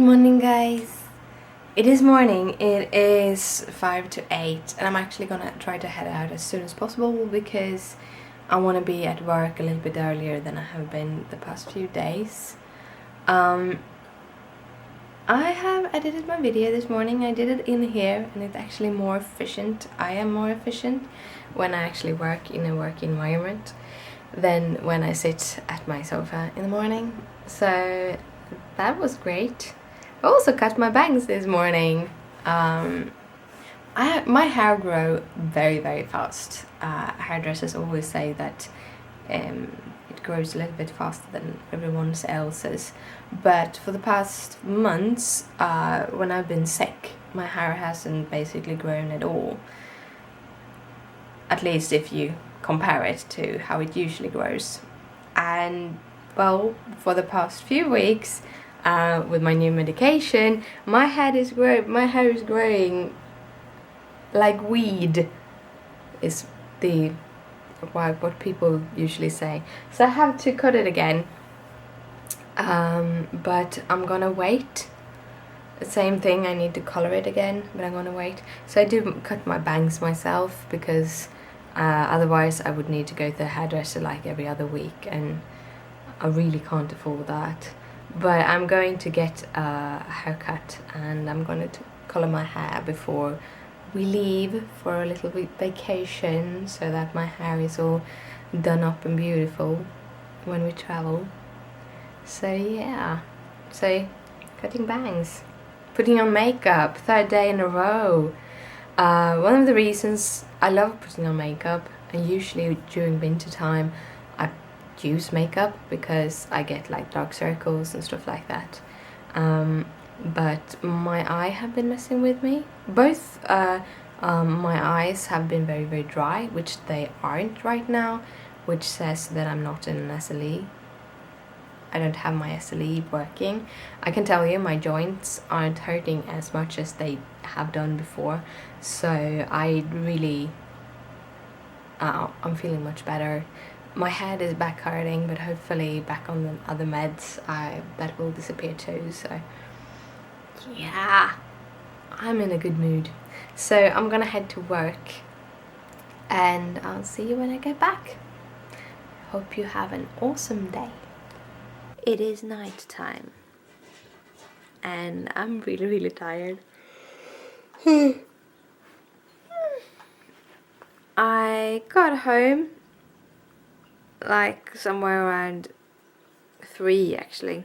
morning, guys. It is morning. It is 5 to 8 and I'm actually gonna try to head out as soon as possible because I want to be at work a little bit earlier than I have been the past few days. I have edited my video this morning. I did it in here and it's actually more efficient. I am more efficient when I actually work in a work environment than when I sit at my sofa in the morning. So that was great. I also cut my bangs this morning. My hair grow very fast. Hairdressers always say that it grows a little bit faster than everyone else's, but for the past months when I've been sick, my hair hasn't basically grown at all, at least if you compare it to how it usually grows. And well, for the past few weeks with my new medication, my hair is growing like weed, is what people usually say. So I have to cut it again, but I'm gonna wait. Same thing, I need to color it again, but I'm gonna wait. So I do cut my bangs myself because otherwise I would need to go to the hairdresser like every other week, and I really can't afford that. But I'm going to get a haircut and I'm going to color my hair before we leave for a little vacation, so that my hair is all done up and beautiful when we travel. So yeah, so cutting bangs, putting on makeup, third day in a row. One of the reasons I love putting on makeup, and usually during winter time I use makeup because I get like dark circles and stuff like that, but my eye have been messing with me. Both my eyes have been very dry, which they aren't right now, which says that I'm not in an SLE. I don't have my SLE working. I can tell you my joints aren't hurting as much as they have done before, so I really I'm feeling much better. My head is back hurting, but hopefully back on the other meds that will disappear too. So yeah, I'm in a good mood. So I'm gonna head to work and I'll see you when I get back. Hope you have an awesome day. It is night time and I'm really tired. I got home like somewhere around 3 actually,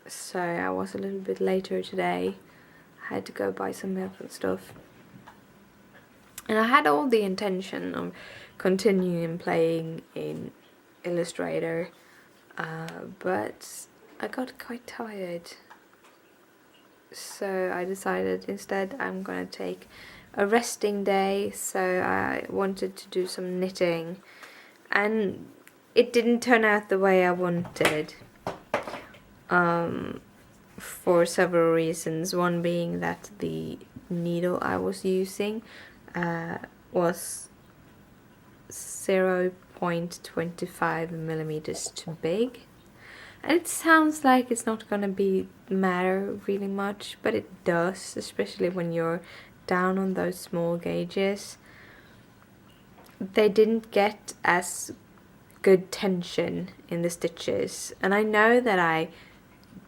so I was a little bit later today. I had to go buy some milk and stuff, and I had all the intention of continuing playing in Illustrator, but I got quite tired, so I decided instead I'm gonna take a resting day. So I wanted to do some knitting, and it didn't turn out the way I wanted, for several reasons. One being that the needle I was using was 0.25 millimeters too big, and it sounds like it's not gonna matter really much, but it does, especially when you're down on those small gauges. They didn't get as good tension in the stitches, and I know that I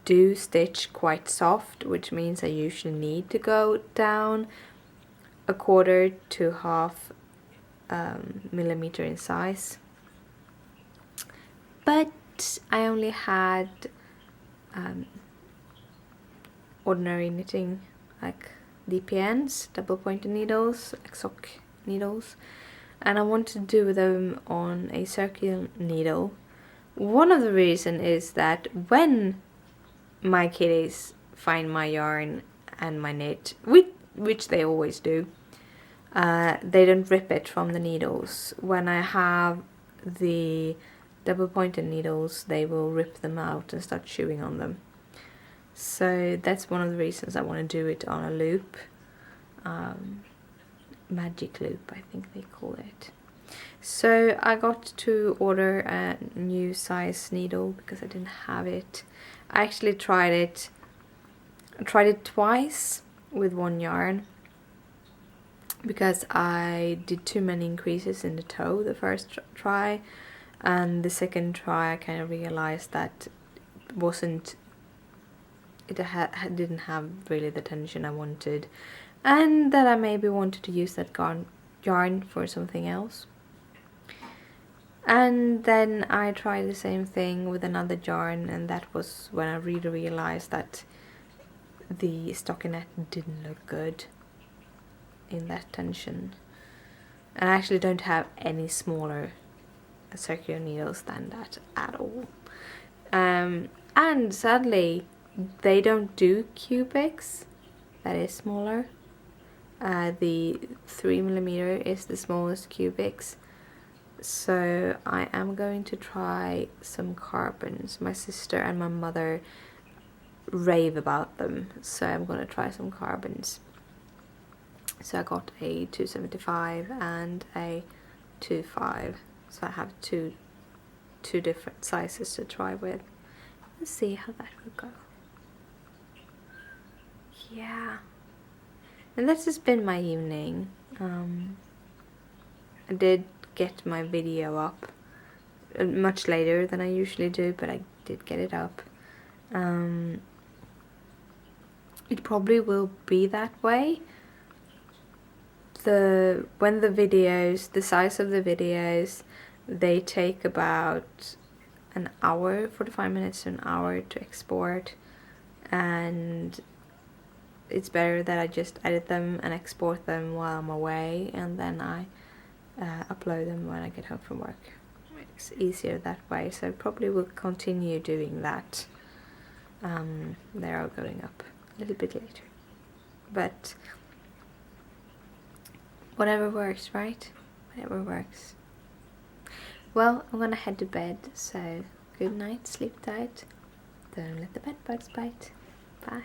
do stitch quite soft, which means I usually need to go down 1/4 to 1/2 millimeter in size, but I only had ordinary knitting, like DPNs, double pointed needles, like sock needles, and I want to do them on a circular needle. One of the reasons is that when my kitties find my yarn and my knit, which they always do, they don't rip it from the needles. When I have the double pointed needles, they will rip them out and start chewing on them. So that's one of the reasons I want to do it on a loop. Magic loop, I think they call it. So I got to order a new size needle because I didn't have it. I actually tried it I tried it twice with one yarn because I did too many increases in the toe the first try, and the second try I kind of realized that it didn't have really the tension I wanted, and that I maybe wanted to use that yarn for something else. And then I tried the same thing with another yarn, and that was when I really realized that the stockinette didn't look good in that tension. And I actually don't have any smaller circular needles than that at all. And sadly, they don't do cubics that is smaller. The 3mm is the smallest cubics. So I am going to try some carbons. My sister and my mother rave about them, so I'm going to try some carbons. So I got a 275 and a 25, so I have two different sizes to try with. Let's see how that will go. Yeah, and that's just been my evening. I did get my video up much later than I usually do, but I did get it up. It probably will be that way. When the size of the videos, they take about an hour, 45 minutes to an hour to export, and it's better that I just edit them and export them while I'm away, and then I upload them when I get home from work. It's easier that way, so I probably will continue doing that. They are going up a little bit later, but whatever works, right? Whatever works. Well, I'm gonna head to bed, so good night, sleep tight, don't let the bed bugs bite. Bye.